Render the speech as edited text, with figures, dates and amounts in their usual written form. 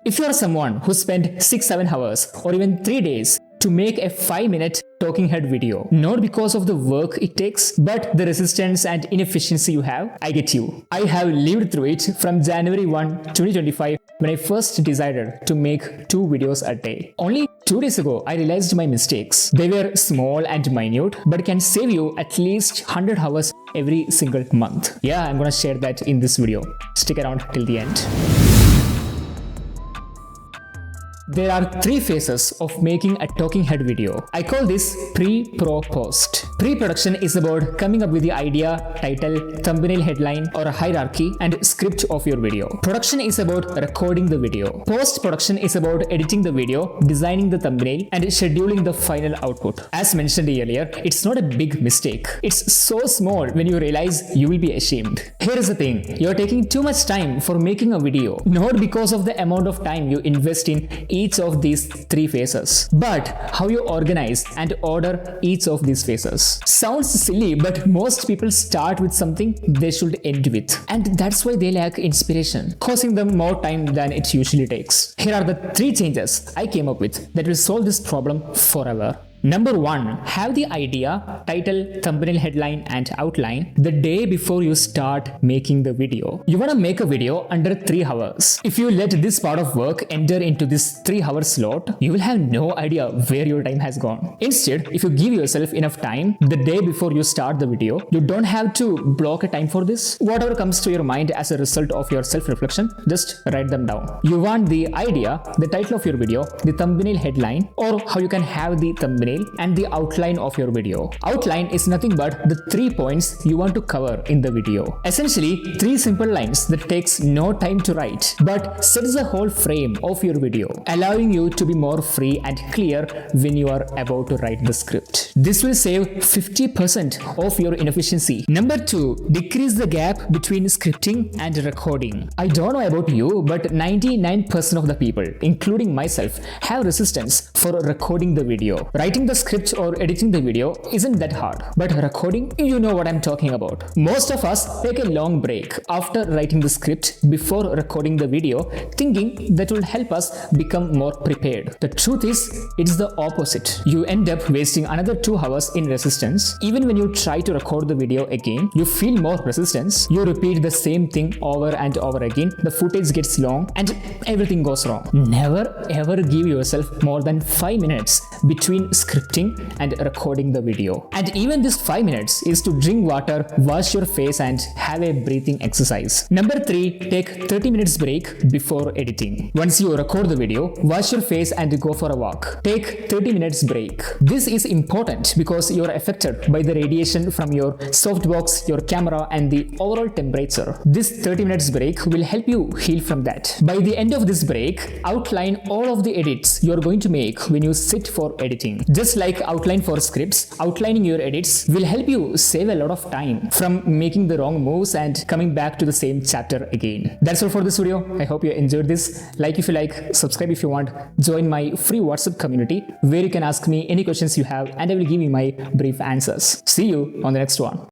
If you are someone who spent 6-7 hours or even 3 days to make a 5-minute talking head video, not because of the work it takes, but the resistance and inefficiency you have, I get you. I have lived through it from January 1, 2025 when I first decided to make 2 videos a day. Only 2 days ago, I realized my mistakes. They were small and minute, but can save you at least 100 hours every single month. Yeah, I'm gonna share that in this video. Stick around till the end. There are 3 phases of making a talking head video. I call this pre, pro, post. Pre-production is about coming up with the idea, title, thumbnail headline or a hierarchy and script of your video. Production is about recording the video. Post-production is about editing the video, designing the thumbnail and scheduling the final output. As mentioned earlier, it's not a big mistake. It's so small when you realize you will be ashamed. Here is the thing, you're taking too much time for making a video, not because of the amount of time you invest in each of these 3 phases, but how you organize and order each of these phases. Sounds silly, but most people start with something they should end with, and that's why they lack inspiration, costing them more time than it usually takes. Here are the 3 changes I came up with that will solve this problem forever. Number 1, have the idea, title, thumbnail headline and outline the day before you start making the video. You want to make a video under 3 hours. If you let this part of work enter into this 3-hour slot, you will have no idea where your time has gone. Instead, if you give yourself enough time the day before you start the video, you don't have to block a time for this. Whatever comes to your mind as a result of your self-reflection, just write them down. You want the idea, the title of your video, the thumbnail headline, or how you can have the thumbnail and the outline of your video. Outline is nothing but the 3 points you want to cover in the video. Essentially, 3 simple lines that takes no time to write, but sets the whole frame of your video, allowing you to be more free and clear when you are about to write the script. This will save 50% of your inefficiency. Number 2, decrease the gap between scripting and recording. I don't know about you, but 99% of the people, including myself, have resistance for recording the video. Writing the script or editing the video isn't that hard, but recording, you know what I'm talking about. Most of us take a long break after writing the script before recording the video, thinking that will help us become more prepared. The truth is, it's the opposite. You end up wasting another 2 hours in resistance. Even when you try to record the video again, you feel more resistance. You repeat the same thing over and over again. The footage gets long and everything goes wrong. Never ever give yourself more than 5 minutes between scripting and recording the video. And even this 5 minutes is to drink water, wash your face and have a breathing exercise. Number 3, take 30 minutes break before editing. Once you record the video, wash your face and go for a walk. Take 30 minutes break. This is important because you are affected by the radiation from your softbox, your camera and the overall temperature. This 30 minutes break will help you heal from that. By the end of this break, outline all of the edits you are going to make when you sit for editing. Just like outline for scripts, outlining your edits will help you save a lot of time from making the wrong moves and coming back to the same chapter again. That's all for this video. I hope you enjoyed this. Like if you like, subscribe if you want, join my free WhatsApp community where you can ask me any questions you have and I will give you my brief answers. See you on the next one.